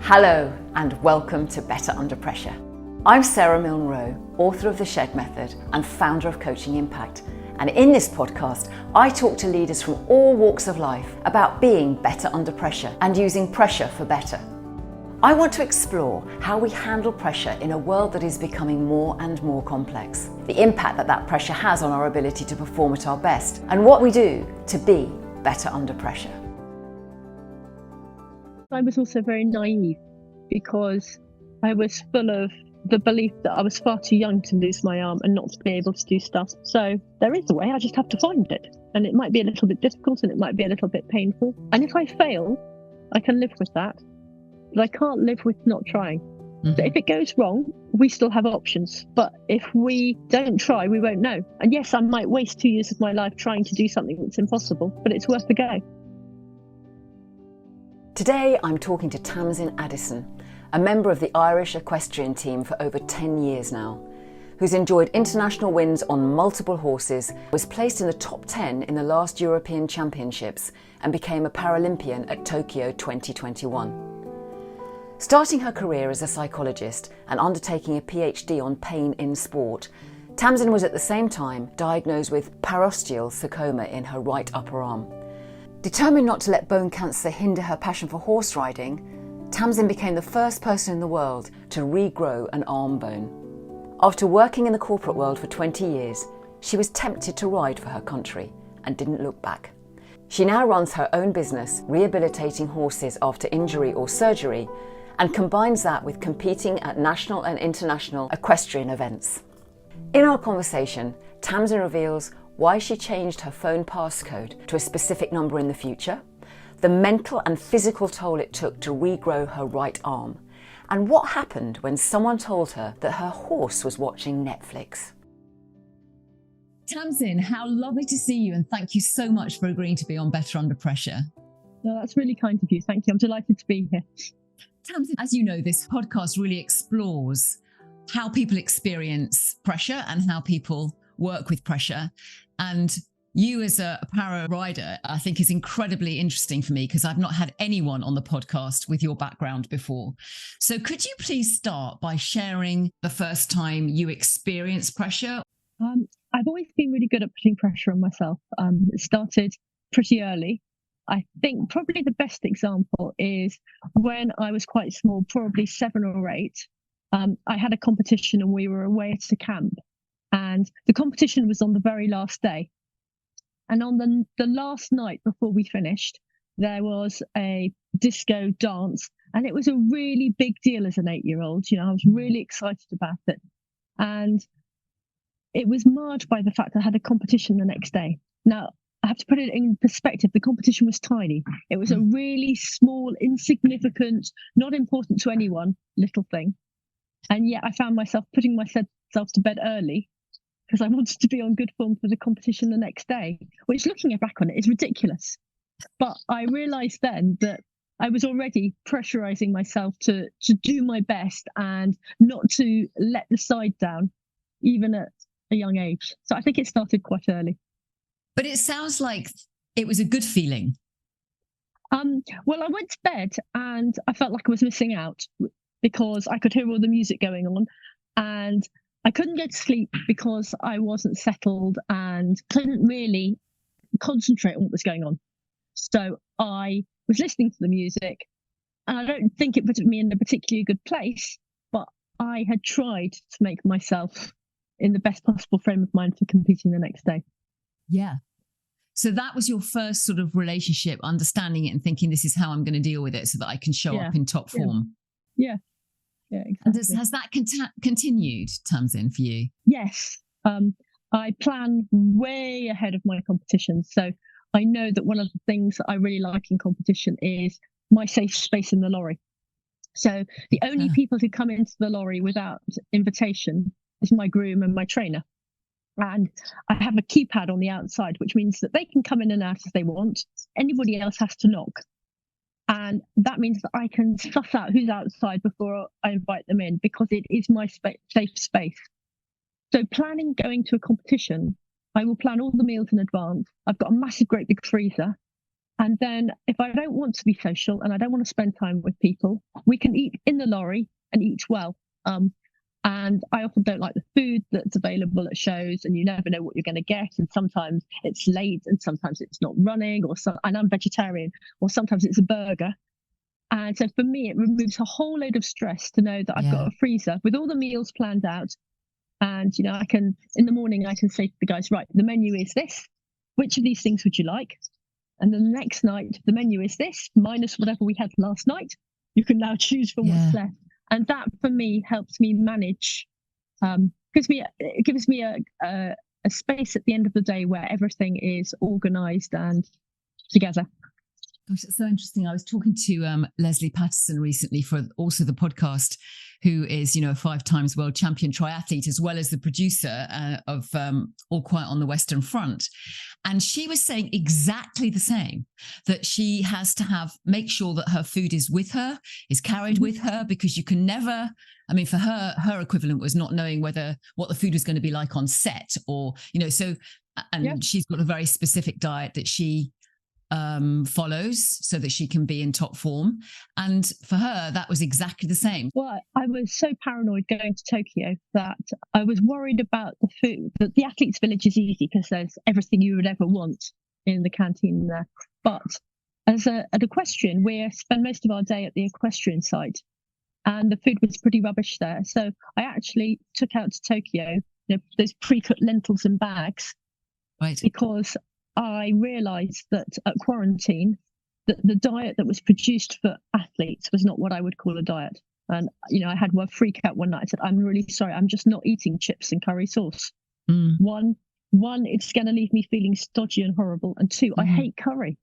Hello and welcome to Better Under Pressure. I'm Sara Milne Rowe, author of The Shed Method and founder of Coaching Impact. And in this podcast, I talk to leaders from all walks of life about being better under pressure and using pressure for better. I want to explore how we handle pressure in a world that is becoming more and more complex, the impact that pressure has on our ability to perform at our best, and what we do to be better under pressure. I was also very naive because I was full of the belief that I was far too young to lose my arm and not to be able to do stuff. So there is a way, I just have to find it. And it might be a little bit difficult and it might be a little bit painful. And if I fail, I can live with that. But I can't live with not trying. Mm-hmm. So if it goes wrong, we still have options. But if we don't try, we won't know. And yes, I might waste 2 years of my life trying to do something that's impossible, but it's worth a go. Today, I'm talking to Tamsin Addison, a member of the Irish Equestrian team for over 10 years now, who's enjoyed international wins on multiple horses, was placed in the top 10 in the last European Championships, and became a Paralympian at Tokyo 2021. Starting her career as a psychologist and undertaking a PhD on pain in sport, Tamsin was at the same time diagnosed with parosteal sarcoma in her right upper arm. Determined not to let bone cancer hinder her passion for horse riding, Tamsin became the first person in the world to regrow an arm bone. After working in the corporate world for 20 years, she was tempted to ride for her country and didn't look back. She now runs her own business, rehabilitating horses after injury or surgery, and combines that with competing at national and international equestrian events. In our conversation, Tamsin reveals why she changed her phone passcode to a specific number in the future, the mental and physical toll it took to regrow her right arm, and what happened when someone told her that her horse was watching Netflix. Tamsin, how lovely to see you, and thank you so much for agreeing to be on Better Under Pressure. No, that's really kind of you. Thank you. I'm delighted to be here. Tamsin, as you know, this podcast really explores how people experience pressure and how people work with pressure. And you as a para rider, I think is incredibly interesting for me because I've not had anyone on the podcast with your background before. So could you please start by sharing the first time you experienced pressure? I've always been really good at putting pressure on myself. It started pretty early. I think probably the best example is when I was quite small, probably 7 or 8. I had a competition and we were away at a camp. And the competition was on the very last day. And on the last night before we finished, there was a disco dance. And it was a really big deal as an 8-year-old. You know, I was really excited about it. And it was marred by the fact I had a competition the next day. Now, I have to put it in perspective. The competition was tiny. It was a really small, insignificant, not important to anyone little thing. And yet I found myself putting myself to bed early because I wanted to be on good form for the competition the next day, which looking back on it is ridiculous. But I realised then that I was already pressurising myself to do my best and not to let the side down, even at a young age. So I think it started quite early. But it sounds like it was a good feeling. Well, I went to bed and I felt like I was missing out because I could hear all the music going on and I couldn't get to sleep because I wasn't settled and couldn't really concentrate on what was going on. So I was listening to the music and I don't think it put me in a particularly good place, but I had tried to make myself in the best possible frame of mind for competing the next day. Yeah. So that was your first sort of relationship, understanding it and thinking this is how I'm going to deal with it so that I can show up in top form. Yeah. Yeah, exactly. And has that continued, Tamsin, for you? Yes. I plan way ahead of my competition. So I know that one of the things that I really like in competition is my safe space in the lorry. So the only people who come into the lorry without invitation is my groom and my trainer. And I have a keypad on the outside, which means that they can come in and out as they want. Anybody else has to knock. And that means that I can suss out who's outside before I invite them in because it is my safe space. So planning going to a competition, I will plan all the meals in advance. I've got a massive, great big freezer. And then if I don't want to be social and I don't want to spend time with people, we can eat in the lorry and eat well. And I often don't like the food that's available at shows, and you never know what you're going to get. And sometimes it's late, and sometimes it's not running, and I'm vegetarian, or sometimes it's a burger. And so for me, it removes a whole load of stress to know that I've got a freezer with all the meals planned out. And, I can, in the morning, I can say to the guys, right, the menu is this. Which of these things would you like? And then the next night, the menu is this, minus whatever we had last night. You can now choose from what's left. And that, for me, helps me manage. It gives me a space at the end of the day where everything is organised and together. Gosh, it's so interesting. I was talking to Leslie Patterson recently for also the podcast, who is, a 5 times world champion triathlete, as well as the producer of All Quiet on the Western Front. And she was saying exactly the same, that she has to make sure that her food is with her, is carried with her, because you can never, for her equivalent was not knowing what the food was going to be like on set, or, she's got a very specific diet that she follows so that she can be in top form. And for her, that was exactly the same. Well, I was so paranoid going to Tokyo that I was worried about the food. The athletes' village is easy because there's everything you would ever want in the canteen there. But as an equestrian, we spend most of our day at the equestrian site, and the food was pretty rubbish there. So I actually took out to Tokyo, those pre-cut lentils in bags, right? Because I realised that at quarantine, that the diet that was produced for athletes was not what I would call a diet. And, I had one freak out one night. I said, I'm really sorry, I'm just not eating chips and curry sauce. One, it's going to leave me feeling stodgy and horrible. And 2, I hate curry.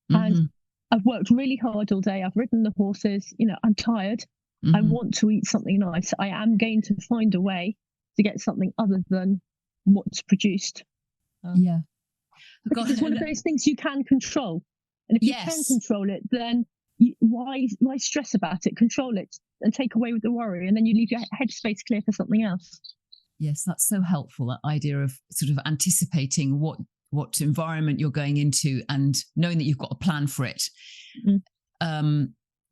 And I've worked really hard all day. I've ridden the horses. I'm tired. I want to eat something nice. I am going to find a way to get something other than what's produced. Because it's one of those things you can control. And if you can control it, then why stress about it? Control it and take away with the worry, and then you leave your headspace clear for something else. Yes, that's so helpful, that idea of sort of anticipating what environment you're going into and knowing that you've got a plan for it.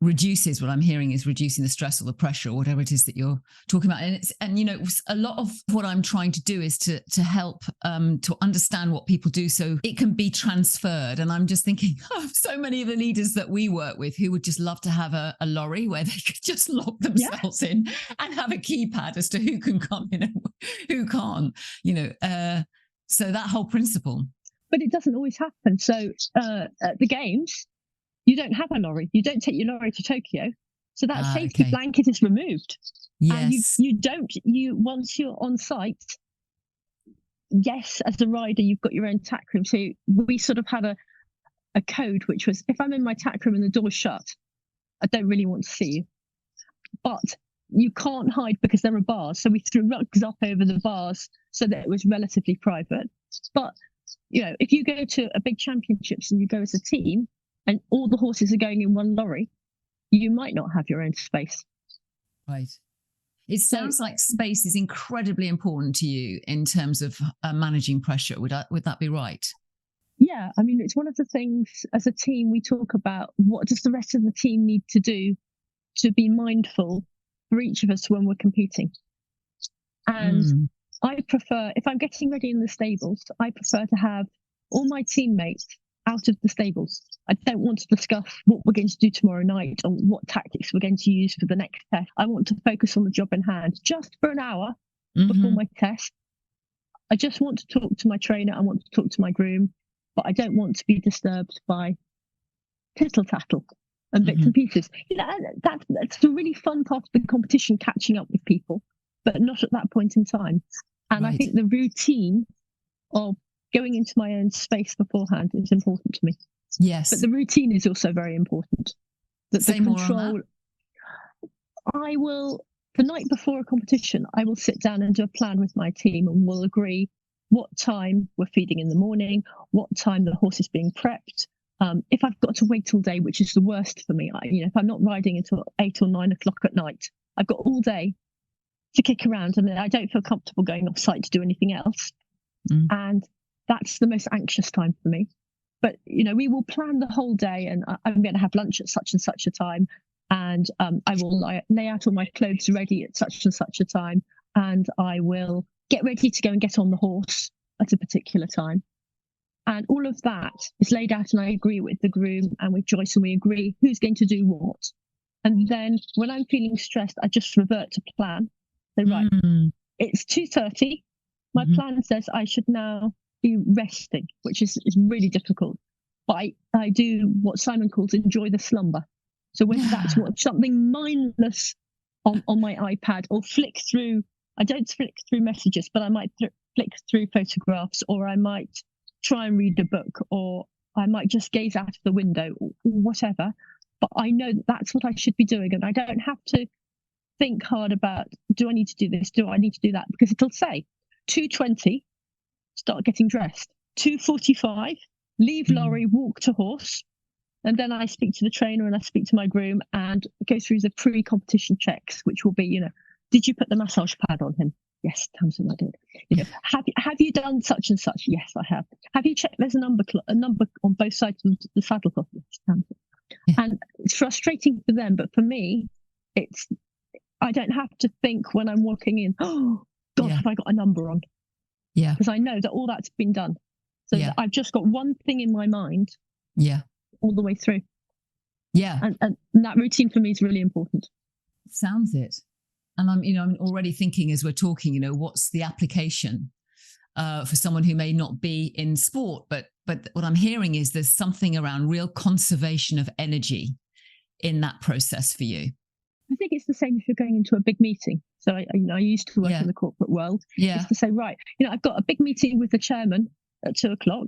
Reduces, what I'm hearing is reducing the stress or the pressure or whatever it is that you're talking about. And a lot of what I'm trying to do is to help to understand what people do so it can be transferred. And I'm just thinking of so many of the leaders that we work with who would just love to have a lorry where they could just lock themselves in and have a keypad as to who can come in and who can't, so that whole principle. But it doesn't always happen. So at the games, you don't have a lorry. You don't take your lorry to Tokyo. So that safety blanket is removed. Yes. And once you're on site, yes, as a rider, you've got your own tack room. So we sort of had a code, which was, if I'm in my tack room and the door's shut, I don't really want to see you. But you can't hide because there are bars. So we threw rugs up over the bars so that it was relatively private. But, if you go to a big championships and you go as a team, and all the horses are going in one lorry, you might not have your own space. Right. It sounds like space is incredibly important to you in terms of managing pressure. Would that be right? Yeah. It's one of the things as a team we talk about. What does the rest of the team need to do to be mindful for each of us when we're competing? And I prefer, if I'm getting ready in the stables, I prefer to have all my teammates out of the stables. I don't want to discuss what we're going to do tomorrow night or what tactics we're going to use for the next test. I want to focus on the job in hand just for an hour before my test. I just want to talk to my trainer. I want to talk to my groom, but I don't want to be disturbed by tittle tattle and bits and pieces. That's the really fun part of the competition, catching up with people, but not at that point in time. And I think the routine of going into my own space beforehand is important to me. Yes. But the routine is also very important. Say more on that. I will, the night before a competition, I will sit down and do a plan with my team, and we'll agree what time we're feeding in the morning, what time the horse is being prepped. If I've got to wait all day, which is the worst for me, if I'm not riding until 8 or 9 o'clock at night, I've got all day to kick around, and I don't feel comfortable going off site to do anything else. And that's the most anxious time for me. but we will plan the whole day, and I'm going to have lunch at such and such a time, and I will lay out all my clothes ready at such and such a time, and I will get ready to go and get on the horse at a particular time. And all of that is laid out, and I agree with the groom and with Joyce, and we agree who's going to do what. And then when I'm feeling stressed, I just revert to plan. So, right, it's 2:30. My plan says I should now be resting, which is really difficult. But I do what Simon calls enjoy the slumber. So whether that's something mindless on my iPad, or flick through, I don't flick through messages, but I might flick through photographs, or I might try and read a book, or I might just gaze out of the window, or whatever. But I know that's what I should be doing, and I don't have to think hard about, do I need to do this? Do I need to do that? Because it'll say 2:20, start getting dressed. 2:45, leave lorry, walk to horse. And then I speak to the trainer and I speak to my groom and go through the pre-competition checks, which will be, did you put the massage pad on him? Yes, Tamsin, I did. Have you done such and such? Yes, I have. Have you checked there's a number on both sides of the saddle cloth? Yes, Tamsin. Yeah. And it's frustrating for them, but for me, I don't have to think when I'm walking in, oh God, have I got a number on? Yeah. Because I know that all that's been done. So I've just got one thing in my mind. Yeah. All the way through. Yeah. And that routine for me is really important. Sounds it. And I'm already thinking as we're talking, what's the application for someone who may not be in sport, but what I'm hearing is there's something around real conservation of energy in that process for you. I think it's the same if you're going into a big meeting. So I used to work in the corporate world. Yeah. It's to say, right, I've got a big meeting with the chairman at 2:00.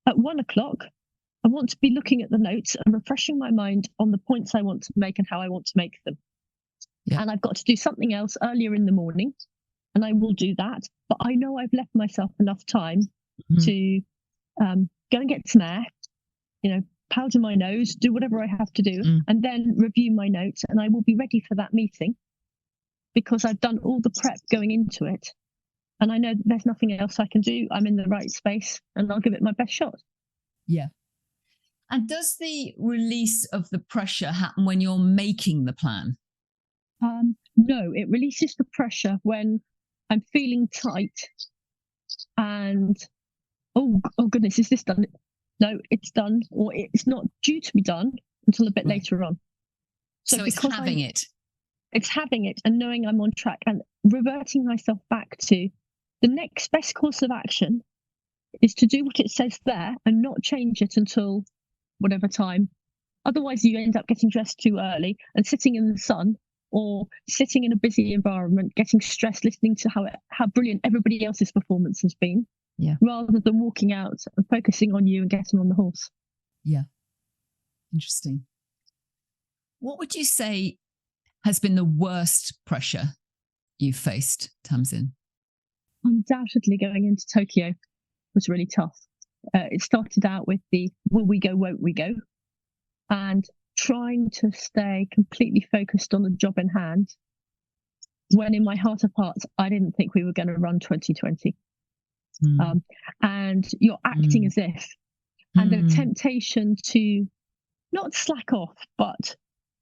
At 1:00, I want to be looking at the notes and refreshing my mind on the points I want to make and how I want to make them. Yeah. And I've got to do something else earlier in the morning, and I will do that. But I know I've left myself enough time to go and get some air, powder my nose, do whatever I have to do, and then review my notes, and I will be ready for that meeting because I've done all the prep going into it. And I know there's nothing else I can do. I'm in the right space, and I'll give it my best shot. Yeah. And does the release of the pressure happen when you're making the plan? No, it releases the pressure when I'm feeling tight and, oh goodness, is this done? No, it's done, or it's not due to be done until a bit later on. So it's having it. It's having it and knowing I'm on track and reverting myself back to the next best course of action is to do what it says there and not change it until whatever time. Otherwise, you end up getting dressed too early and sitting in the sun or sitting in a busy environment, getting stressed, listening to how brilliant everybody else's performance has been, rather than walking out and focusing on you and getting on the horse. Yeah. Interesting. What would you say has been the worst pressure you've faced, Tamsin? Undoubtedly going into Tokyo was really tough. It started out with the will we go, won't we go? And trying to stay completely focused on the job in hand when in my heart of hearts, I didn't think we were going to run 2020. And you're acting as if, and the temptation to not slack off, but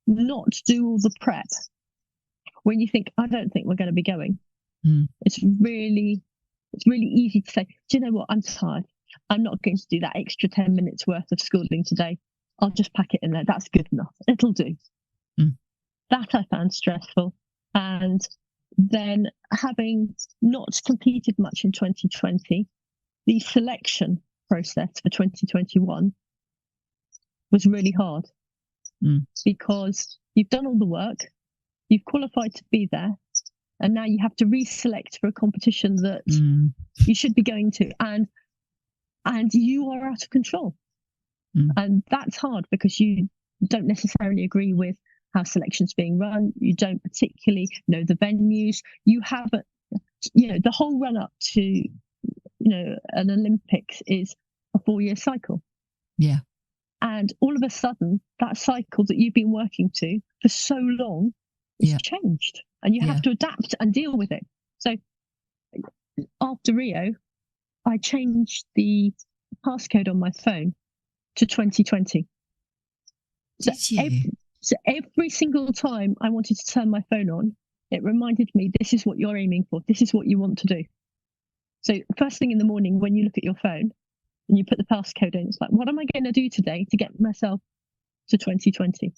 not do all the prep when you think, I don't think we're going to be going. It's really easy to say, do you know what? I'm tired. I'm not going to do that extra 10 minutes worth of schooling today. I'll just pack it in there. That's good enough. It'll do. That I found stressful. And then having not competed much in 2020, the selection process for 2021 was really hard because you've done all the work, you've qualified to be there, and now you have to reselect for a competition that you should be going to, and you are out of control. And that's hard because you don't necessarily agree with how selection's being run. You don't particularly know the venues. You haven't, the whole run up to, an Olympics is a 4-year cycle. Yeah. And all of a sudden, that cycle that you've been working to for so long is changed, and you have to adapt and deal with it. So after Rio, I changed the passcode on my phone to 2020. So Did you? every single time I wanted to turn my phone on, it reminded me, this is what you're aiming for. This is what you want to do. So first thing in the morning, when you look at your phone and you put the passcode in, it's like, what am I going to do today to get myself to 2020?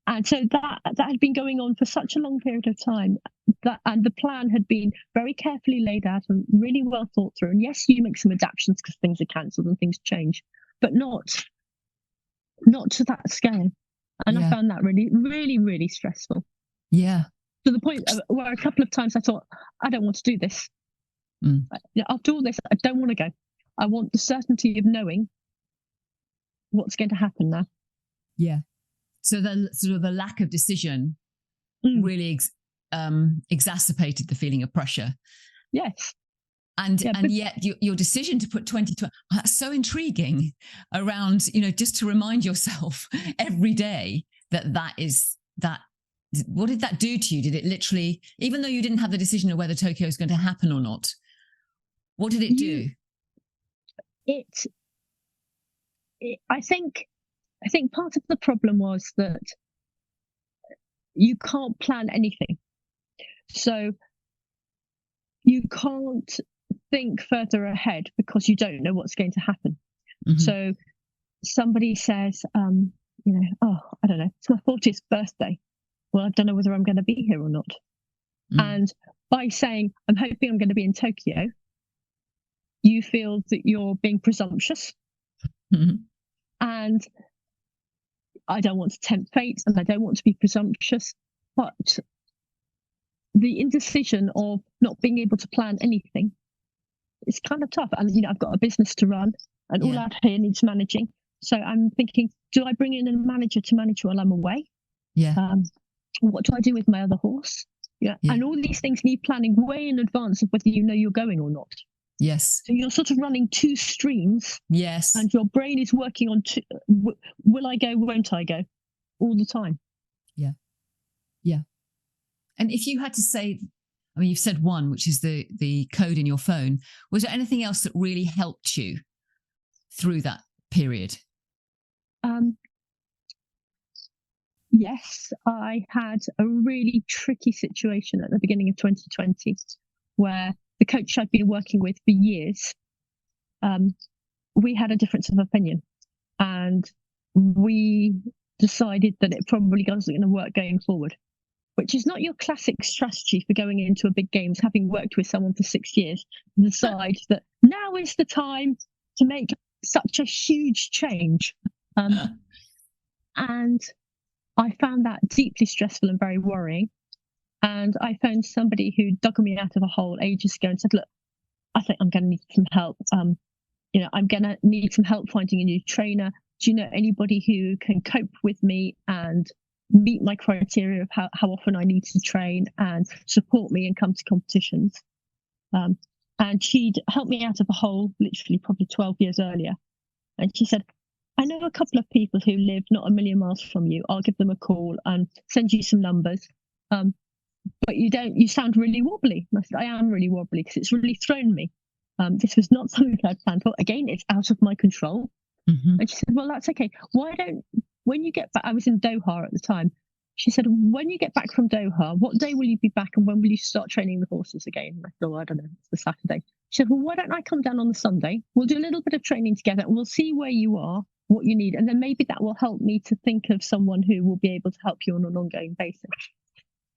And so that had been going on for such a long period of time, and the plan had been very carefully laid out and really well thought through. And yes, you make some adaptations because things are cancelled and things change, but not to that scale. And I found that really, really, really stressful. Yeah. To the point where a couple of times I thought, I don't want to do this. After all this, I don't want to go. I want the certainty of knowing what's going to happen now. Yeah. So the sort of the lack of decision really exacerbated the feeling of pressure. Yes. And yet your decision to put 2020, that's so intriguing around, just to remind yourself every day that is that. What did that do to you? Did it literally, even though you didn't have the decision of whether Tokyo is going to happen or not, what did it do? I think part of the problem was that you can't plan anything. So you can't think further ahead because you don't know what's going to happen. Mm-hmm. So somebody says, I don't know, it's my 40th birthday. Well, I don't know whether I'm going to be here or not. And by saying, I'm hoping I'm going to be in Tokyo, you feel that you're being presumptuous. Mm-hmm. And I don't want to tempt fate and I don't want to be presumptuous. But the indecision of not being able to plan anything is kind of tough. And, I've got a business to run and all out here needs managing. So I'm thinking, do I bring in a manager to manage while I'm away? Yeah. What do I do with my other horse? Yeah. And all these things need planning way in advance of whether you know you're going or not. Yes. So you're sort of running two streams. Yes. And your brain is working on will I go, won't I go, all the time. Yeah. Yeah. And if you had to say, you've said one, which is the code in your phone. Was there anything else that really helped you through that period? Yes, I had a really tricky situation at the beginning of 2020 where the coach I'd been working with for years, we had a difference of opinion and we decided that it probably wasn't going to work going forward, which is not your classic strategy for going into a big games, having worked with someone for 6 years, to decide that now is the time to make such a huge change. And I found that deeply stressful and very worrying. And I found somebody who dug me out of a hole ages ago and said, look, I think I'm going to need some help. I'm going to need some help finding a new trainer. Do you know anybody who can cope with me and meet my criteria of how often I need to train and support me and come to competitions? And she'd helped me out of a hole literally probably 12 years earlier. And she said, I know a couple of people who live not a million miles from you. I'll give them a call and send you some numbers. But you sound really wobbly. And I said, I am really wobbly because it's really thrown me. This was not something I'd planned for. Again, it's out of my control. Mm-hmm. And she said, well, that's okay. When you get back, I was in Doha at the time. She said, when you get back from Doha, what day will you be back and when will you start training the horses again? And I thought, I don't know, it's the Saturday. She said, well, why don't I come down on the Sunday? We'll do a little bit of training together and we'll see where you are, what you need. And then maybe that will help me to think of someone who will be able to help you on an ongoing basis.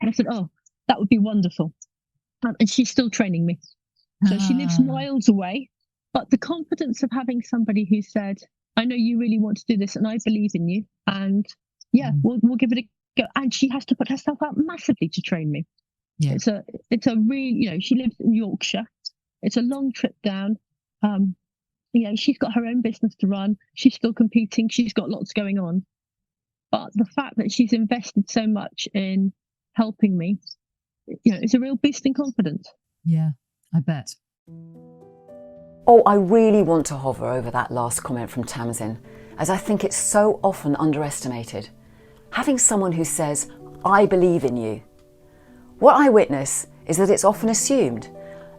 And I said, oh, that would be wonderful. And she's still training me. So she lives miles away. But the confidence of having somebody who said, I know you really want to do this and I believe in you. And we'll give it a go. And she has to put herself out massively to train me. Yeah. It's a real, she lives in Yorkshire. It's a long trip down. She's got her own business to run. She's still competing. She's got lots going on. But the fact that she's invested so much in helping me, it's a real boost in confidence. Yeah, I bet. Oh, I really want to hover over that last comment from Tamsin, as I think it's so often underestimated. Having someone who says, I believe in you. What I witness is that it's often assumed.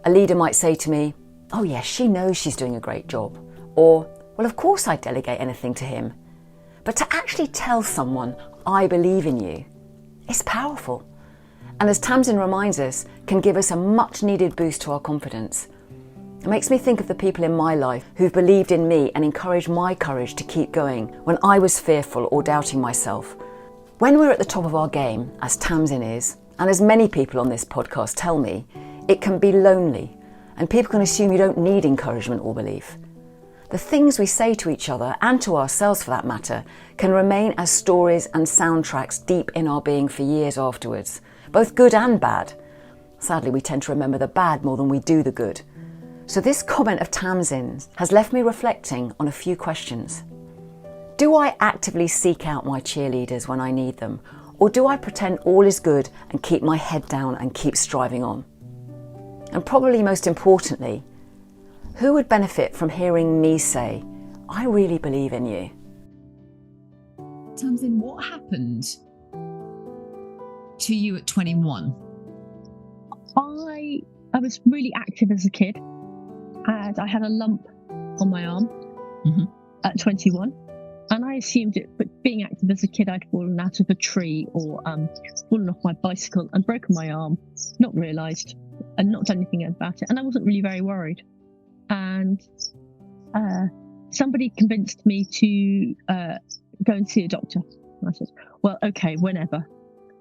A leader might say to me, oh yes, she knows she's doing a great job. Or, Well, of course I'd delegate anything to him. But to actually tell someone, I believe in you, it's powerful. And as Tamsin reminds us, can give us a much needed boost to our confidence. It makes me think of the people in my life who've believed in me and encouraged my courage to keep going when I was fearful or doubting myself. When we're at the top of our game, as Tamsin is, and as many people on this podcast tell me, it can be lonely, and people can assume you don't need encouragement or belief. The things we say to each other, and to ourselves for that matter, can remain as stories and soundtracks deep in our being for years afterwards, both good and bad. Sadly, we tend to remember the bad more than we do the good. So this comment of Tamsin's has left me reflecting on a few questions. Do I actively seek out my cheerleaders when I need them? Or do I pretend all is good and keep my head down and keep striving on? And probably most importantly, who would benefit from hearing me say, I really believe in you? Tamsin, what happened to you at 21? I was really active as a kid, and I had a lump on my arm at 21. And I assumed it, but being active as a kid, I'd fallen out of a tree or fallen off my bicycle and broken my arm, not realised and not done anything about it. And I wasn't really very worried. And somebody convinced me to go and see a doctor. And I said, well, okay, whenever.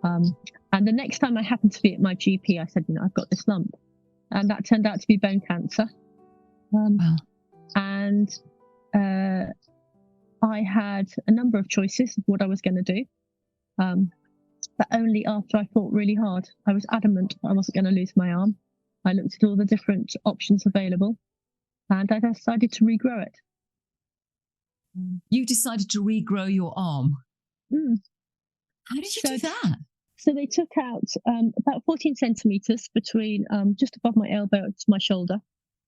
And the next time I happened to be at my GP, I said, I've got this lump. And that turned out to be bone cancer. Wow. And I had a number of choices of what I was going to do, but only after I thought really hard. I was adamant I wasn't going to lose my arm. I looked at all the different options available, and I decided to regrow it. You decided to regrow your arm. How did you do that? So they took out about 14 centimetres between just above my elbow to my shoulder.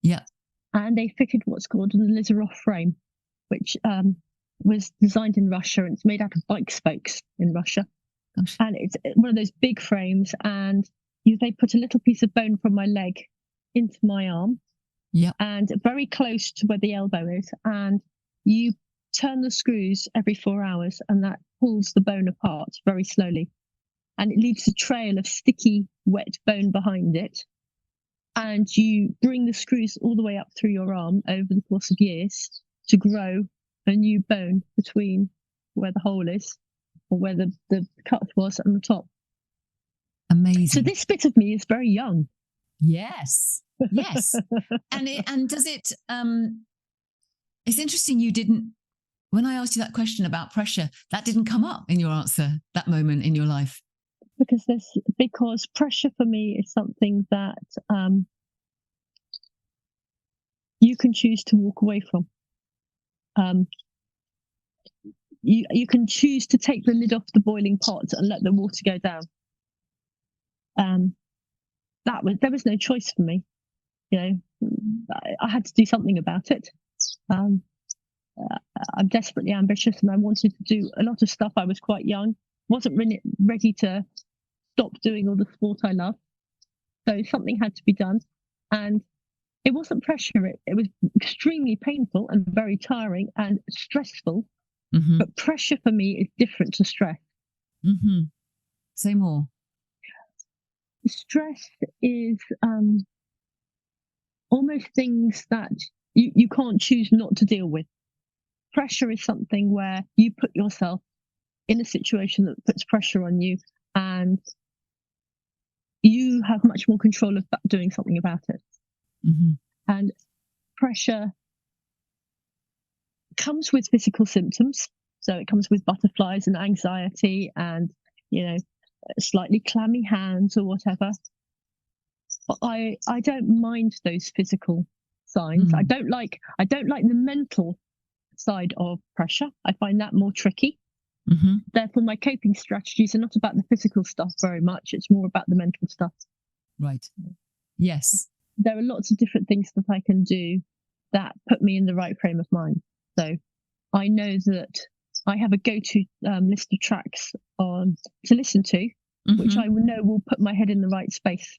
Yeah. And they fitted what's called an Lizarov frame, which was designed in Russia, and it's made out of bike spokes in Russia. Gosh. And it's one of those big frames, and they put a little piece of bone from my leg into my arm, and very close to where the elbow is, and you turn the screws every 4 hours, and that pulls the bone apart very slowly, and it leaves a trail of sticky, wet bone behind it, and you bring the screws all the way up through your arm over the course of years to grow a new bone between where the hole is, or where the cut was, and the top. Amazing. So this bit of me is very young. Yes. And does it? It's interesting you didn't. When I asked you that question about pressure, that didn't come up in your answer. That moment in your life. Because pressure for me is something that you can choose to walk away from. You can choose to take the lid off the boiling pot and let the water go down. There was no choice for me. I had to do something about it. I'm desperately ambitious, and I wanted to do a lot of stuff. I was quite young, wasn't really ready to stop doing all the sport I love. So something had to be done, and it wasn't pressure. It was extremely painful and very tiring and stressful. But pressure for me is different to stress. Say more. Stress is almost things that you can't choose not to deal with. Pressure is something where you put yourself in a situation that puts pressure on you, and you have much more control of doing something about it. And pressure comes with physical symptoms. So it comes with butterflies and anxiety and, slightly clammy hands or whatever. But I don't mind those physical signs. I don't like the mental side of pressure. I find that more tricky. Therefore, my coping strategies are not about the physical stuff very much. It's more about the mental stuff. Right. Yes. There are lots of different things that I can do that put me in the right frame of mind. So I know that I have a go-to list of tracks to listen to, which I know will put my head in the right space.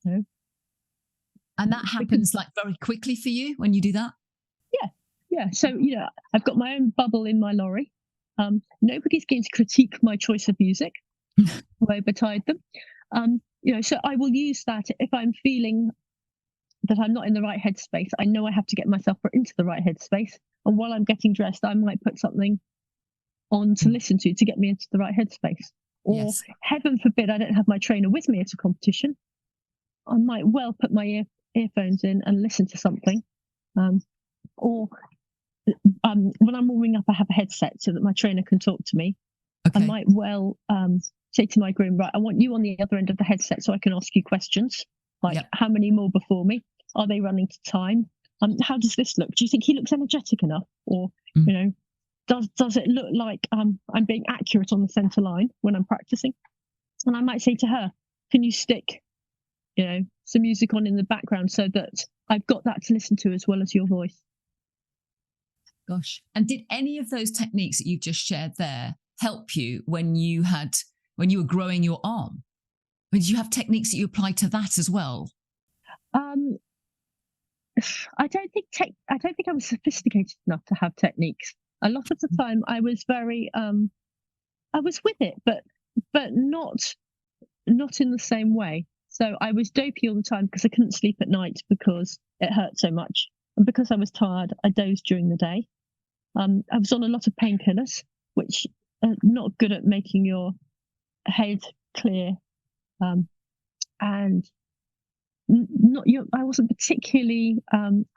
And that happens like very quickly for you when you do that? Yeah, so I've got my own bubble in my lorry. Nobody's going to critique my choice of music. Way betide them. So I will use that if I'm feeling that I'm not in the right headspace. I know I have to get myself into the right headspace, and while I'm getting dressed, I might put something on to listen to get me into the right headspace. Or Yes. heaven forbid I don't have my trainer with me at a competition, I might well put my earphones in and listen to something. Or when I'm warming up, I have a headset so that my trainer can talk to me. Okay. I might well say to my groom, right, I want you on the other end of the headset so I can ask you questions, like how many more before me? Are they running to time? How does this look? Do you think he looks energetic enough? Or, does it look like I'm being accurate on the centre line when I'm practicing? And I might say to her, can you stick, some music on in the background so that I've got that to listen to as well as your voice? Gosh. And did any of those techniques that you've just shared there help you when you were growing your arm? I mean, did you have techniques that you applied to that as well? I don't think I was sophisticated enough to have techniques. A lot of the time I was very I was with it, but not in the same way. So I was dopey all the time because I couldn't sleep at night because it hurt so much. And because I was tired, I dozed during the day. I was on a lot of painkillers, which are not good at making your head clear. And I wasn't particularly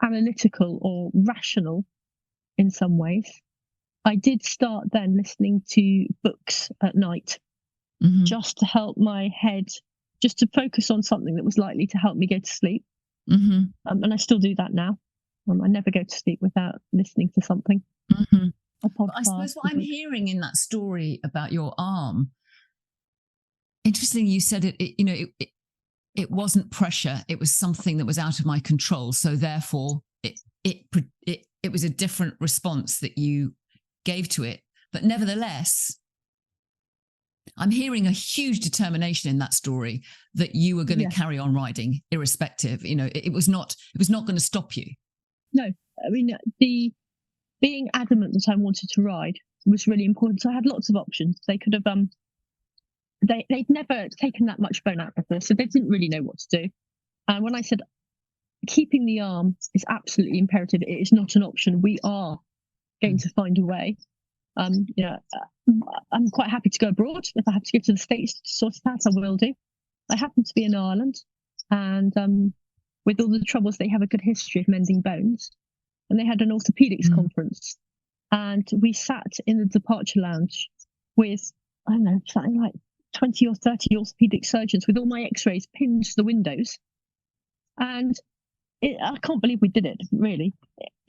analytical or rational in some ways. I did start then listening to books at night, just to help my head, just to focus on something that was likely to help me go to sleep. And I still do that now. I never go to sleep without listening to something. But I suppose what I'm hearing in that story about your arm, interesting, you said it wasn't pressure. It was something that was out of my control. So therefore, it was a different response that you gave to it. But nevertheless, I'm hearing a huge determination in that story that you were going to carry on riding, irrespective. It was not going to stop you. No, I mean, being adamant that I wanted to ride was really important. So I had lots of options. They could have they'd never taken that much bone out before, so they didn't really know what to do. And when I said keeping the arm is absolutely imperative, it is not an option, we are going to find a way. I'm quite happy to go abroad. If I have to go to the States to sort it out, I will do. I happen to be in Ireland, and with all the troubles, they have a good history of mending bones. And they had an orthopedics conference, and we sat in the departure lounge with, I don't know, something like 20 or 30 orthopedic surgeons with all my x-rays pinned to the windows. And I can't believe we did it, really.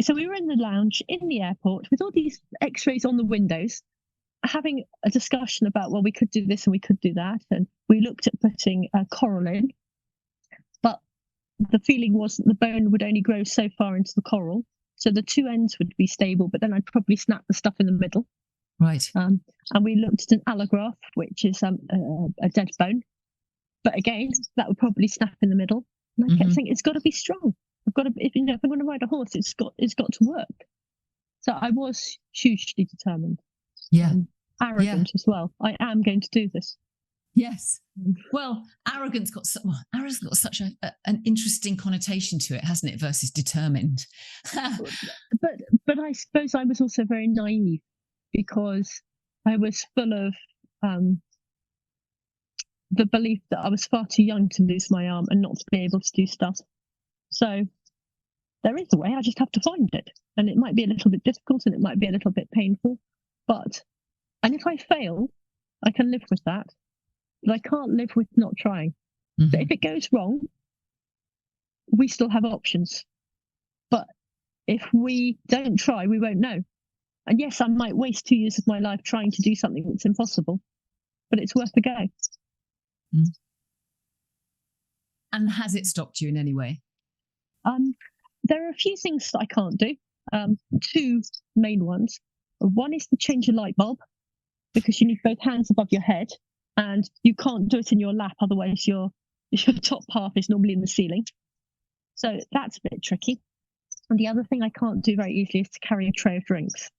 So we were in the lounge in the airport with all these x-rays on the windows, having a discussion about, well, we could do this and we could do that. And we looked at putting a coral in, but the feeling was that the bone would only grow so far into the coral. So the two ends would be stable, but then I'd probably snap the stuff in the middle. Right. And we looked at an allograft, which is a dead bone. But again, that would probably snap in the middle. And I kept saying, it's got to be strong. I've got to, if I'm going to ride a horse, it's got to work. So I was hugely determined. Yeah. Arrogant as well. I am going to do this. Yes. Well, arrogance got such an interesting connotation to it, hasn't it? Versus determined. but I suppose I was also very naive, because I was full of the belief that I was far too young to lose my arm and not to be able to do stuff. So there is a way. I just have to find it, and it might be a little bit difficult and it might be a little bit painful. And if I fail, I can live with that. But I can't live with not trying. So if it goes wrong, we still have options. But if we don't try, we won't know. And yes, I might waste 2 years of my life trying to do something that's impossible, but it's worth a go. And has it stopped you in any way? There are a few things that I can't do. Two main ones. One is to change a light bulb, because you need both hands above your head, and you can't do it in your lap, otherwise your top half is normally in the ceiling. So that's a bit tricky. And the other thing I can't do very easily is to carry a tray of drinks.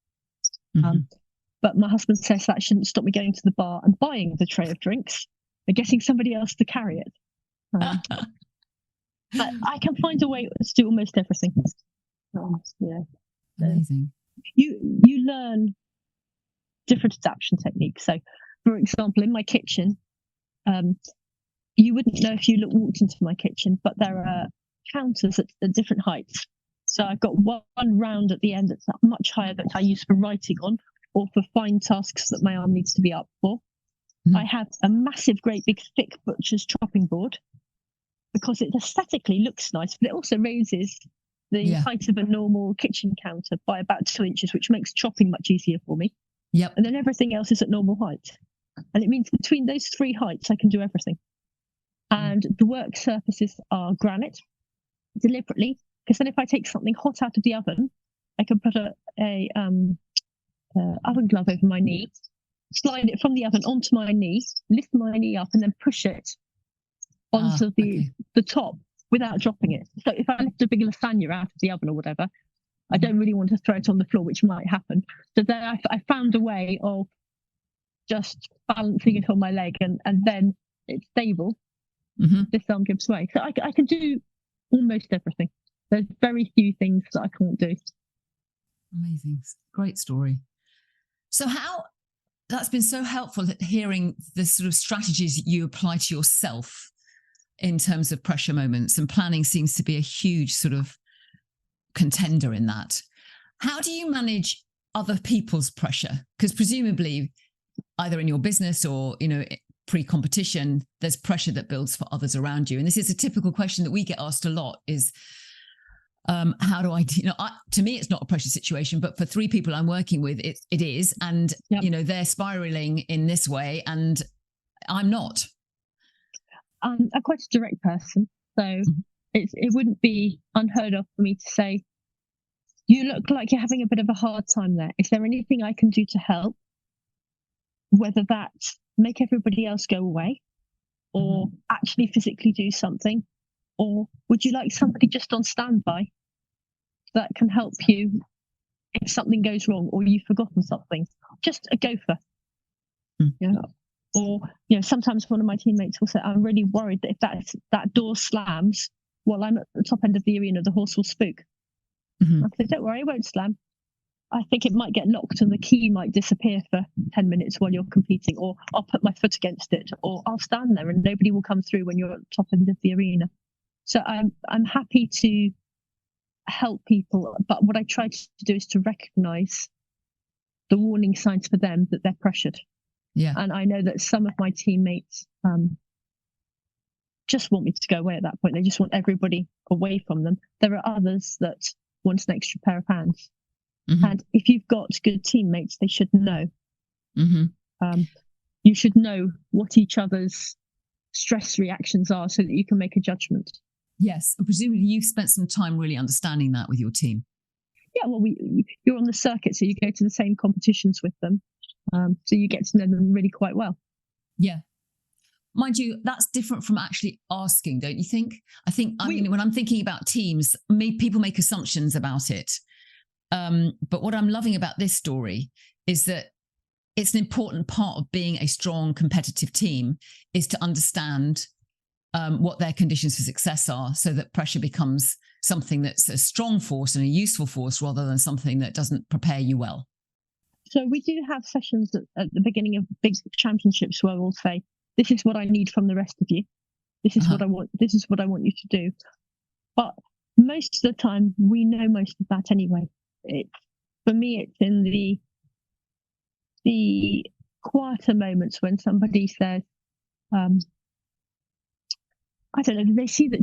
Mm-hmm. But my husband says that shouldn't stop me going to the bar and buying the tray of drinks and getting somebody else to carry it. But I can find a way to do almost everything. Yeah. Amazing. You learn different adaptation techniques. So, for example, in my kitchen, you wouldn't know if you walked into my kitchen, but there are counters at different heights. So I've got one round at the end that's much higher that I use for writing on, or for fine tasks that my arm needs to be up for. Mm-hmm. I have a massive, great big thick butcher's chopping board because it aesthetically looks nice, but it also raises the height of a normal kitchen counter by about 2 inches, which makes chopping much easier for me. Yep. And then everything else is at normal height. And it means between those 3 heights, I can do everything. And the work surfaces are granite, deliberately, because then if I take something hot out of the oven, I can put a oven glove over my knee, slide it from the oven onto my knee, lift my knee up, and then push it onto the top without dropping it. So if I lift a big lasagna out of the oven or whatever, I don't really want to throw it on the floor, which might happen. So then I found a way of just balancing it on my leg, and then it's stable. Mm-hmm. This arm gives way. So I can do almost everything. There's very few things that I can't do. Amazing. Great story. So that's been so helpful hearing the sort of strategies you apply to yourself in terms of pressure moments, and planning seems to be a huge sort of contender in that. How do you manage other people's pressure? Because presumably either in your business or, pre-competition, there's pressure that builds for others around you. And this is a typical question that we get asked a lot is, how do I, to me, it's not a pressure situation, but for 3 people I'm working with, it is. And, they're spiraling in this way and I'm not. I'm quite a direct person. So it wouldn't be unheard of for me to say, you look like you're having a bit of a hard time there. Is there anything I can do to help? Whether that's make everybody else go away or actually physically do something, or would you like somebody just on standby that can help you if something goes wrong or you've forgotten something? Just a gopher. Or sometimes one of my teammates will say, I'm really worried that if that door slams while I'm at the top end of the arena, the horse will spook. I said, don't worry, it won't slam. I think it might get locked and the key might disappear for 10 minutes while you're competing, or I'll put my foot against it, or I'll stand there and nobody will come through when you're at the top end of the arena. So I'm happy to help people, but what I try to do is to recognise the warning signs for them that they're pressured. Yeah. And I know that some of my teammates just want me to go away at that point. They just want everybody away from them. There are others that want an extra pair of hands. And if you've got good teammates, they should know. You should know what each other's stress reactions are so that you can make a judgment. Yes. And presumably you've spent some time really understanding that with your team. Yeah, well, you're on the circuit, so you go to the same competitions with them. So you get to know them really quite well. Yeah. Mind you, that's different from actually asking, don't you think? I think, when I'm thinking about teams, people make assumptions about it. But what I'm loving about this story is that it's an important part of being a strong competitive team is to understand what their conditions for success are, so that pressure becomes something that's a strong force and a useful force rather than something that doesn't prepare you well. So we do have sessions at the beginning of big championships where we'll say, this is what I need from the rest of you. This is what I want. This is what I want you to do. But most of the time, we know most of that anyway. For me, it's in the quieter moments when somebody says, I don't know, they see that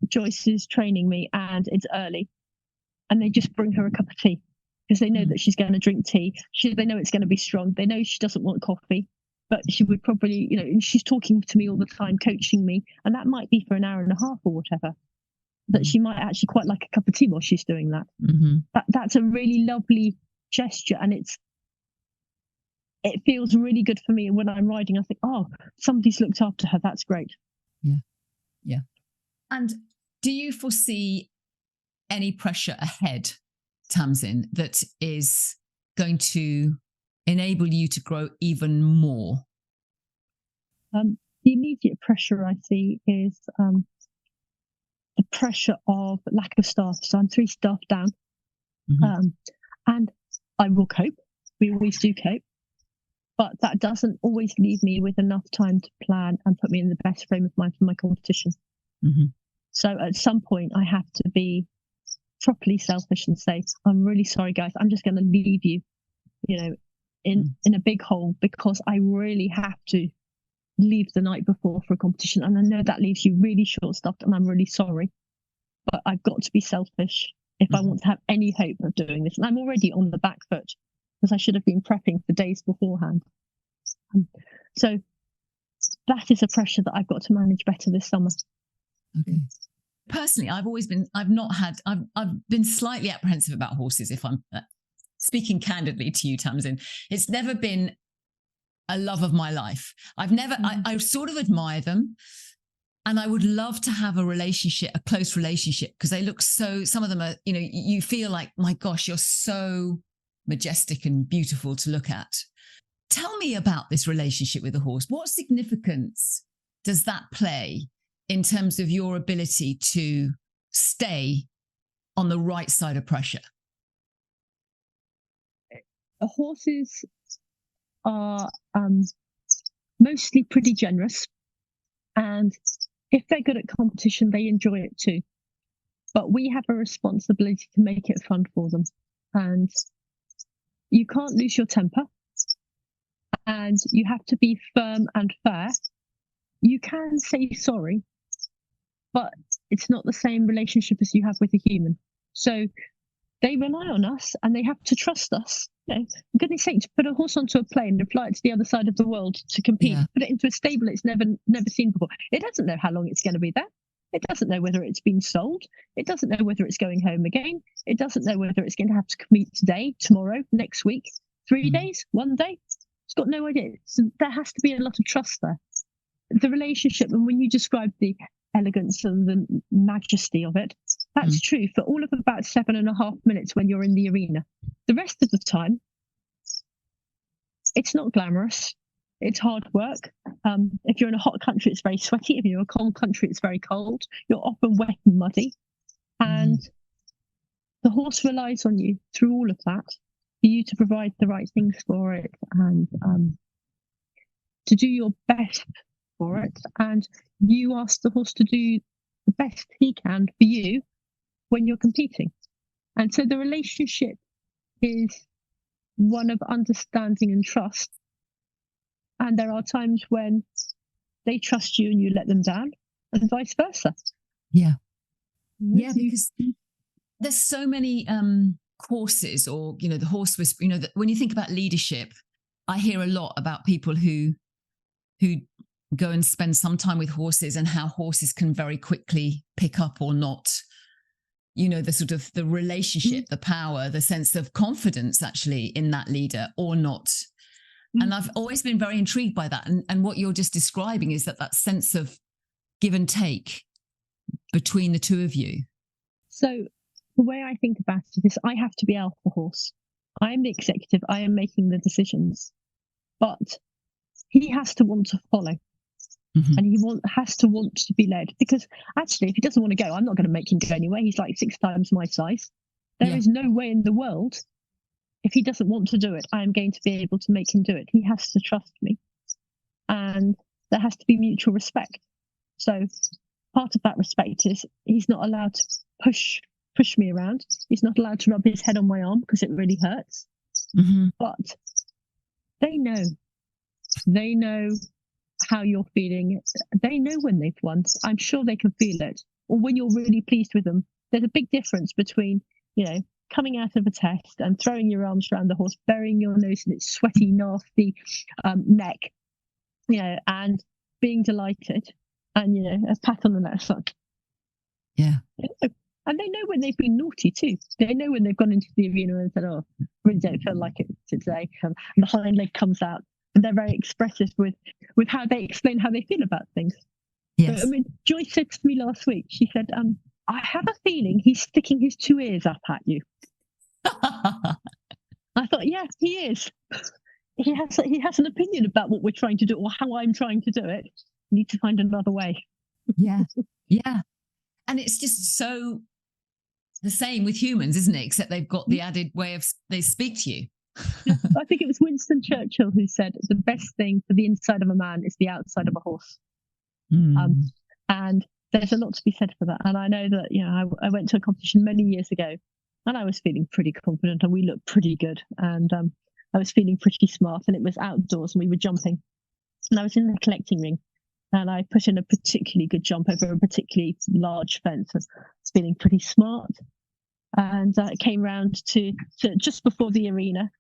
Joyce is training me and it's early, and they just bring her a cup of tea because they know that she's going to drink tea. They know it's going to be strong. They know she doesn't want coffee, but she would probably, and she's talking to me all the time, coaching me, and that might be for an hour and a half or whatever. That she might actually quite like a cup of tea while she's doing that. That's a really lovely gesture, and it feels really good for me. And when I'm riding, I think, oh, somebody's looked after her. That's great. Yeah. And do you foresee any pressure ahead, Tamsin, that is going to enable you to grow even more? The immediate pressure I see is the pressure of lack of staff. So I'm 3 staff down, and I will cope. We always do cope, but that doesn't always leave me with enough time to plan and put me in the best frame of mind for my competition. So at some point I have to be properly selfish and say, I'm really sorry guys, I'm just going to leave you, in a big hole, because I really have to leave the night before for a competition, and I know that leaves you really short-staffed, and I'm really sorry, but I've got to be selfish if I want to have any hope of doing this. And I'm already on the back foot because I should have been prepping for days beforehand. So that is a pressure that I've got to manage better this summer. Okay. Personally, I've been slightly apprehensive about horses, if I'm speaking candidly to you, Tamsin. It's never been a love of my life. I sort of admire them, and I would love to have a close relationship, because they look some of them are, you feel like, my gosh, you're so majestic and beautiful to look at. Tell me about this relationship with the horse. What significance does that play in terms of your ability to stay on the right side of pressure? Horses are mostly pretty generous, and if they're good at competition, they enjoy it too. But we have a responsibility to make it fun for them, and you can't lose your temper, and you have to be firm and fair. You can say sorry, but it's not the same relationship as you have with a human. So they rely on us, and they have to trust us. For goodness sake, to put a horse onto a plane and fly it to the other side of the world to compete, put it into a stable it's never seen before. It doesn't know how long it's going to be there. It doesn't know whether it's been sold. It doesn't know whether it's going home again. It doesn't know whether it's going to have to compete today, tomorrow, next week, 3 days, 1 day. It's got no idea. So there has to be a lot of trust there. The relationship, and when you describe the elegance and the majesty of it, that's true for all of about 7.5 minutes when you're in the arena. The rest of the time, it's not glamorous. It's hard work. If you're in a hot country, it's very sweaty. If you're in a cold country, it's very cold. You're often wet and muddy. And the horse relies on you through all of that for you to provide the right things for it, and to do your best for it. And you ask the horse to do the best he can for you when you're competing. And so the relationship is one of understanding and trust. And there are times when they trust you and you let them down, and vice versa. Yeah, because there's so many courses, or the horse whisper. When you think about leadership, I hear a lot about people who go and spend some time with horses, and how horses can very quickly pick up or not. The sort of the relationship, the power, the sense of confidence actually in that leader or not. And I've always been very intrigued by that. And what you're just describing is that sense of give and take between the two of you. So the way I think about it is, I have to be alpha horse. I am the executive. I am making the decisions. But he has to want to follow. And he has to want to be led. Because actually, if he doesn't want to go, I'm not going to make him go anyway. He's like 6 times my size. There is no way in the world, if he doesn't want to do it, I am going to be able to make him do it. He has to trust me. And there has to be mutual respect. So part of that respect is he's not allowed to push me around. He's not allowed to rub his head on my arm because it really hurts. But they know how you're feeling. They know when they've won. I'm sure they can feel it. Or when you're really pleased with them. There's a big difference between, coming out of a test and throwing your arms around the horse, burying your nose in its sweaty, nasty neck, and being delighted, and a pat on the neck. And they know when they've been naughty too. They know when they've gone into the arena and said, "Oh, really don't feel like it today," and the hind leg comes out. And they're very expressive with how they explain how they feel about things. Yes. So, Joyce said to me last week, she said, I have a feeling he's sticking his 2 ears up at you. I thought, yeah, he is. He has an opinion about what we're trying to do or how I'm trying to do it. Need to find another way. Yeah. Yeah. And it's just so the same with humans, isn't it? Except they've got the added way of they speak to you. I think it was Winston Churchill who said the best thing for the inside of a man is the outside of a horse. And there's a lot to be said for that. And I know that, you know, I went to a competition many years ago and I was feeling pretty confident and we looked pretty good. And I was feeling pretty smart, and it was outdoors and we were jumping. And I was in the collecting ring and I put in a particularly good jump over a particularly large fence. I was feeling pretty smart. And it came round to just before the arena.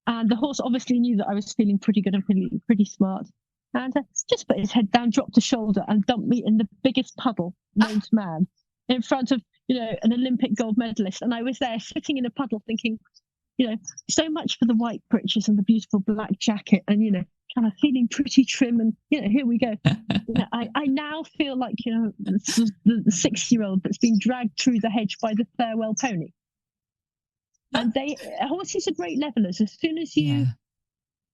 And the horse obviously knew that I was feeling pretty good and pretty smart. And just put his head down, dropped a shoulder, and dumped me in the biggest puddle known to man in front of, you know, an Olympic gold medalist. And I was there sitting in a puddle thinking, you know, so much for the white breeches and the beautiful black jacket and, you know, kind of feeling pretty trim and, you know, here we go. You know, I now feel like, you know, the 6-year-old that's been dragged through the hedge by the farewell pony. And horses are great levelers. As soon as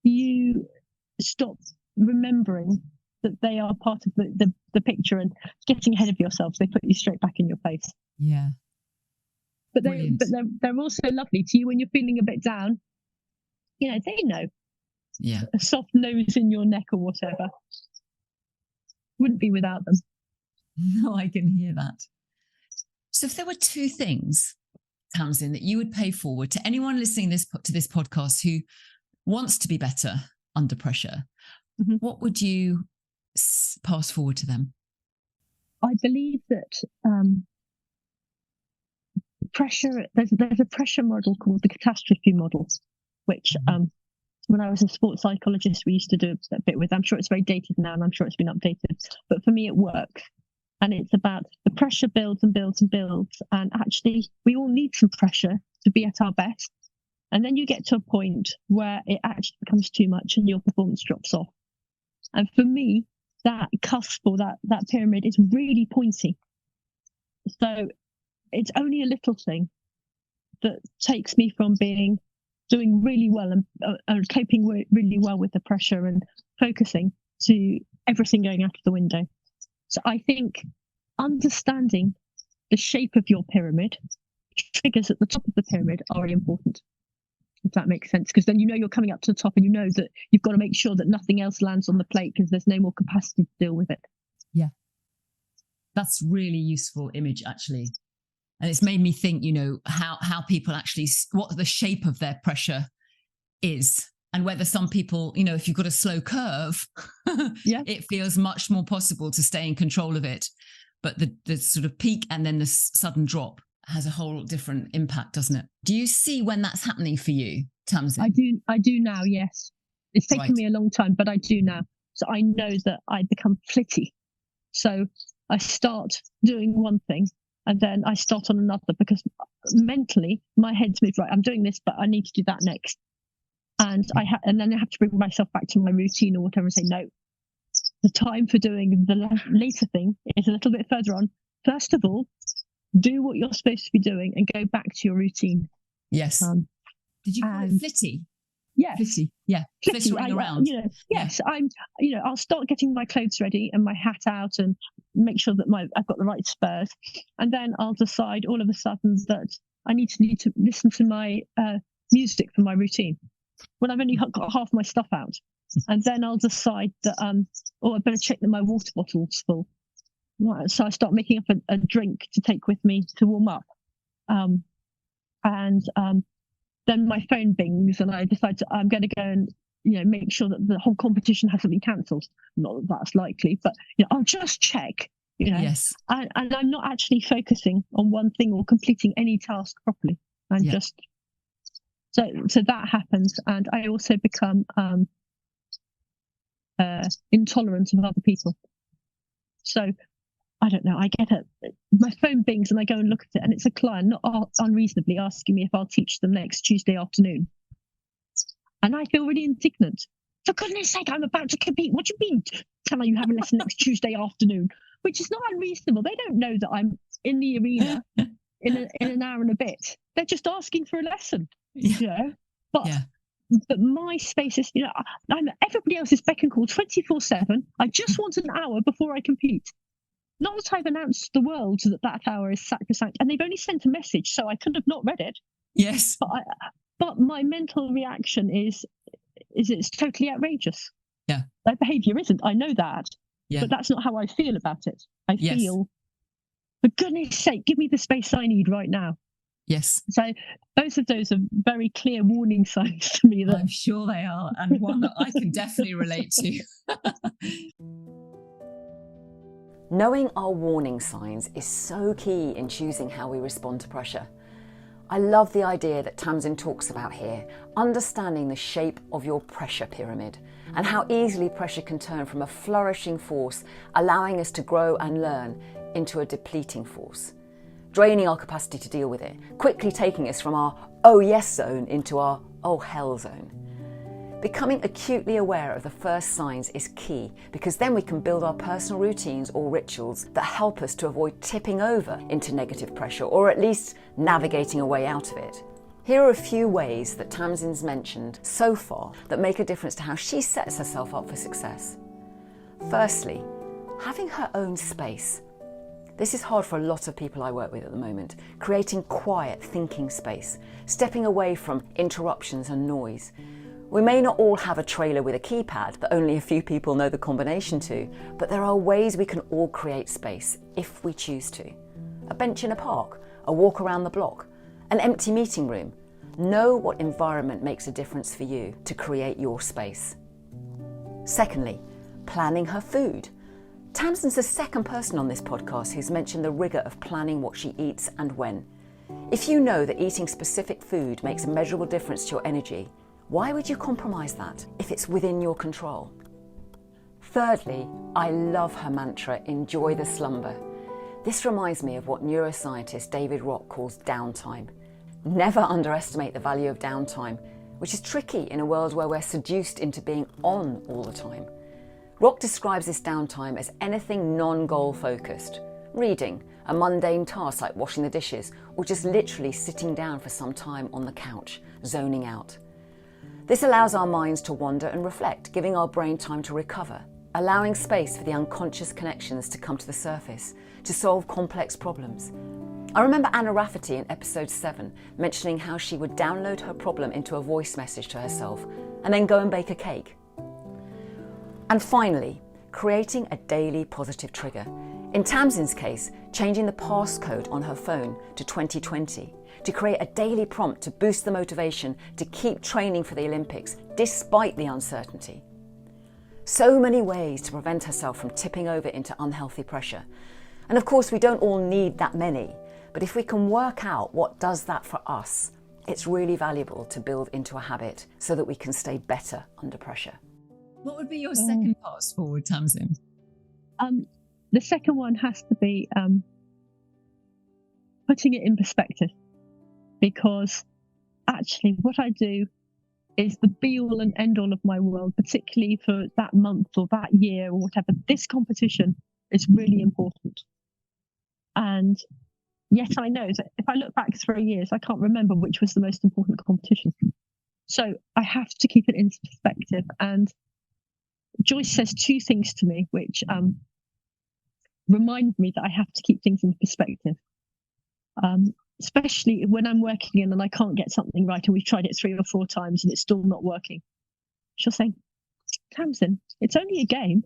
you stop remembering that they are part of the picture and getting ahead of yourselves, they put you straight back in your place. Yeah. But they're also lovely to you when you're feeling a bit down. You know, they know. Yeah. A soft nose in your neck or whatever. Wouldn't be without them. No, I can hear that. So if there were 2 things, Tamsin, that you would pay forward to anyone listening to this podcast who wants to be better under pressure, what would you pass forward to them? I believe that pressure, there's a pressure model called the catastrophe model, which when I was a sports psychologist, we used to do a bit with. I'm sure it's very dated now and I'm sure it's been updated, but for me it works. And it's about the pressure builds and builds and builds. And actually, we all need some pressure to be at our best. And then you get to a point where it actually becomes too much and your performance drops off. And for me, that cusp or that pyramid is really pointy. So it's only a little thing that takes me from doing really well and coping really well with the pressure and focusing to everything going out of the window. So I think understanding the shape of your pyramid, triggers at the top of the pyramid are really important, if that makes sense, because then you know you're coming up to the top and you know that you've got to make sure that nothing else lands on the plate because there's no more capacity to deal with it. Yeah. That's really useful image, actually. And it's made me think, you know, how people actually, what the shape of their pressure is. And whether some people, you know, if you've got a slow curve, it feels much more possible to stay in control of it. But the sort of peak and then the sudden drop has a whole different impact, doesn't it? Do you see when that's happening for you, Tamsin? I do now, yes. It's taken me a long time, but I do now. So I know that I become flitty. So I start doing one thing and then I start on another because mentally my head's moved, right, I'm doing this, but I need to do that next. And and then I have to bring myself back to my routine or whatever and say, no, the time for doing the later thing is a little bit further on. First of all, do what you're supposed to be doing and go back to your routine. Yes. Did you call it flitty? Yes. Flitty. Yeah. Flitty running around. You know, yes. Yeah. I'll start getting my clothes ready and my hat out and make sure that I've got the right spurs. And then I'll decide all of a sudden that I need to listen to my music for my routine when I've only got half my stuff out. And then I'll decide that, I better check that my water bottle's full. Right, so I start making up a drink to take with me to warm up. Then my phone bings and I decide I'm going to go and, you know, make sure that the whole competition hasn't been cancelled. Not that that's likely, but, you know, I'll just check, you know. Yes. And I'm not actually focusing on one thing or completing any task properly. I'm just... So that happens. And I also become intolerant of other people. So I don't know, I get my phone bings and I go and look at it and it's a client not unreasonably asking me if I'll teach them next Tuesday afternoon. And I feel really indignant. For goodness sake, I'm about to compete. What do you mean? Can you have a lesson next Tuesday afternoon? Which is not unreasonable. They don't know that I'm in the arena in an hour and a bit. They're just asking for a lesson, you know. But my space is, everybody else is beck and call 24/7. I just want an hour before I compete. Not that I've announced to the world that hour is sacrosanct, and they've only sent a message, so I could have not read it. Yes. But my mental reaction is it's totally outrageous. Yeah. Their behaviour isn't. I know that. Yeah. But that's not how I feel about it. I feel, for goodness sake, give me the space I need right now. Yes. So both of those are very clear warning signs to me. I'm sure they are, and one that I can definitely relate to. Knowing our warning signs is so key in choosing how we respond to pressure. I love the idea that Tamsin talks about here, understanding the shape of your pressure pyramid and how easily pressure can turn from a flourishing force, allowing us to grow and learn, into a depleting force, draining our capacity to deal with it, quickly taking us from our oh yes zone into our oh hell zone. Becoming acutely aware of the first signs is key, because then we can build our personal routines or rituals that help us to avoid tipping over into negative pressure, or at least navigating a way out of it. Here are a few ways that Tamsin's mentioned so far that make a difference to how she sets herself up for success. Firstly, having her own space. This is hard for a lot of people I work with at the moment, creating quiet thinking space, stepping away from interruptions and noise. We may not all have a trailer with a keypad that only a few people know the combination to, but there are ways we can all create space if we choose to. A bench in a park, a walk around the block, an empty meeting room. Know what environment makes a difference for you to create your space. Secondly, planning her food. Tamsin's the second person on this podcast who's mentioned the rigour of planning what she eats and when. If you know that eating specific food makes a measurable difference to your energy, why would you compromise that if it's within your control? Thirdly, I love her mantra, enjoy the slumber. This reminds me of what neuroscientist David Rock calls downtime. Never underestimate the value of downtime, which is tricky in a world where we're seduced into being on all the time. Rock describes this downtime as anything non-goal focused. Reading, a mundane task like washing the dishes, or just literally sitting down for some time on the couch, zoning out. This allows our minds to wander and reflect, giving our brain time to recover, allowing space for the unconscious connections to come to the surface, to solve complex problems. I remember Anna Rafferty in episode 7 mentioning how she would download her problem into a voice message to herself and then go and bake a cake. And finally, creating a daily positive trigger. In Tamsin's case, changing the passcode on her phone to 2020 to create a daily prompt to boost the motivation to keep training for the Olympics despite the uncertainty. So many ways to prevent herself from tipping over into unhealthy pressure. And of course, we don't all need that many, but if we can work out what does that for us, it's really valuable to build into a habit so that we can stay better under pressure. What would be your second pass forward, Tamsin? The second one has to be putting it in perspective, because actually what I do is the be-all and end-all of my world, particularly for that month or that year or whatever. This competition is really important. And yet I know that if I look back 3 years, I can't remember which was the most important competition. So I have to keep it in perspective. And Joyce says two things to me, which remind me that I have to keep things in perspective. Especially when I'm working in and I can't get something right and we've tried it 3 or 4 times and it's still not working. She'll say, Tamsin, it's only a game.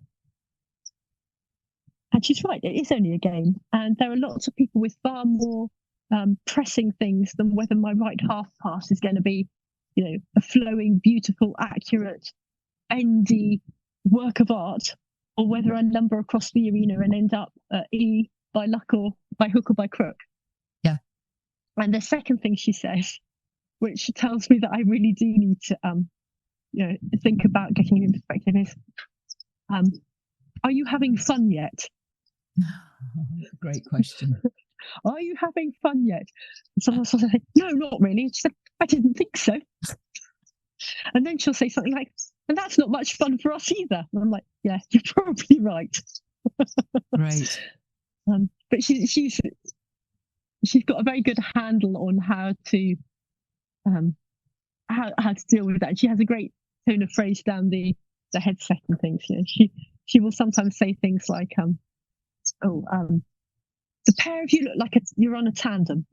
And she's right, it is only a game. And there are lots of people with far more pressing things than whether my right half pass is going to be, a flowing, beautiful, accurate, bendy work of art, or whether I lumber across the arena and end up E by luck or by hook or by crook. Yeah. And the second thing she says, which tells me that I really do need to, think about getting it in perspective, is, are you having fun yet? Great question. Are you having fun yet? And someone will say, no, not really. She said, I didn't think so. And then she'll say something like, and that's not much fun for us either. And I'm like, yeah, you're probably right. Right. But she's she's got a very good handle on how to deal with that. She has a great tone of phrase down the headset and things. You know, she will sometimes say things like, the pair of you look like you're on a tandem,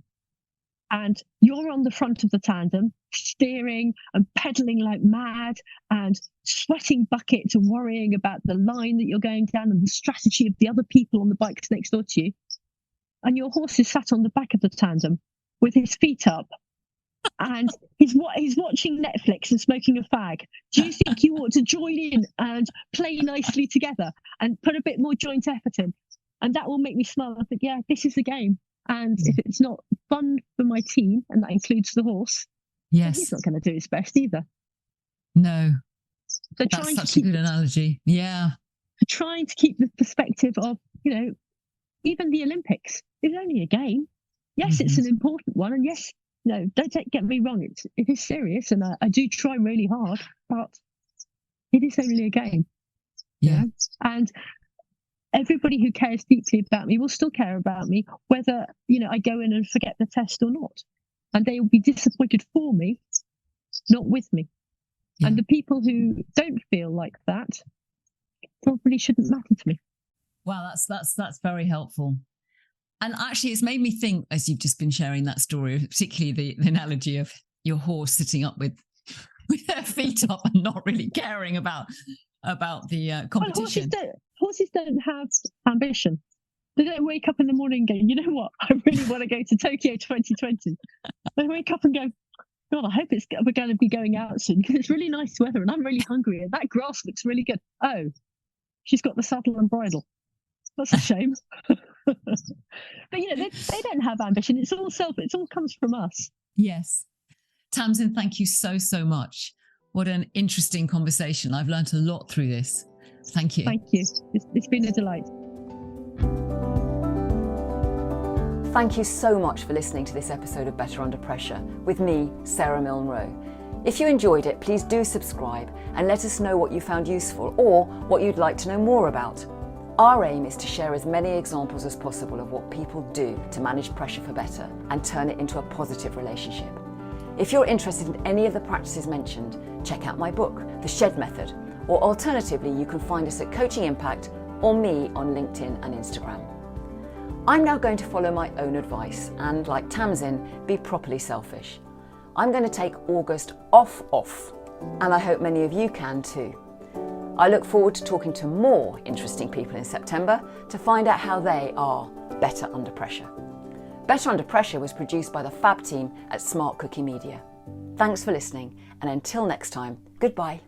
and you're on the front of the tandem, steering and pedaling like mad, and sweating buckets and worrying about the line that you're going down and the strategy of the other people on the bikes next door to you. And your horse is sat on the back of the tandem with his feet up, and he's watching Netflix and smoking a fag. Do you think you ought to join in and play nicely together and put a bit more joint effort in? And that will make me smile. I think, yeah, this is the game. And if it's not fun for my team, and that includes the horse, yes, he's not going to do his best either. No, so that's such a good analogy. Yeah, trying to keep the perspective of, you know, even the Olympics is only a game. Yes, it's an important one, and yes, no, don't get me wrong, it is serious, and I do try really hard, but it is only a game. Yeah, and everybody who cares deeply about me will still care about me, whether, you know, I go in and forget the test or not, and they will be disappointed for me, not with me. And the people who don't feel like that probably shouldn't matter to me. Wow, that's very helpful. And actually, it's made me think, as you've just been sharing that story, particularly the analogy of your horse sitting up with their feet up and not really caring about the competition. Well, horses don't have ambition. They don't wake up in the morning and go, you know what, I really want to go to Tokyo 2020. They wake up and go, God, I hope we're going to be going out soon because it's really nice weather and I'm really hungry and that grass looks really good. Oh, she's got the saddle and bridle. That's a shame. But, you know, they don't have ambition. It all comes from us. Yes. Tamsin, thank you so much. What an interesting conversation. I've learned a lot through this. Thank you. Thank you. It's been a delight. Thank you so much for listening to this episode of Better Under Pressure with me, Sara Milne Rowe. If you enjoyed it, please do subscribe and let us know what you found useful or what you'd like to know more about. Our aim is to share as many examples as possible of what people do to manage pressure for better and turn it into a positive relationship. If you're interested in any of the practices mentioned, check out my book, The Shed Method, or alternatively, you can find us at Coaching Impact or me on LinkedIn and Instagram. I'm now going to follow my own advice and, like Tamsin, be properly selfish. I'm going to take August off, and I hope many of you can too. I look forward to talking to more interesting people in September to find out how they are better under pressure. Better Under Pressure was produced by the fab team at Smart Cookie Media. Thanks for listening, and until next time, goodbye.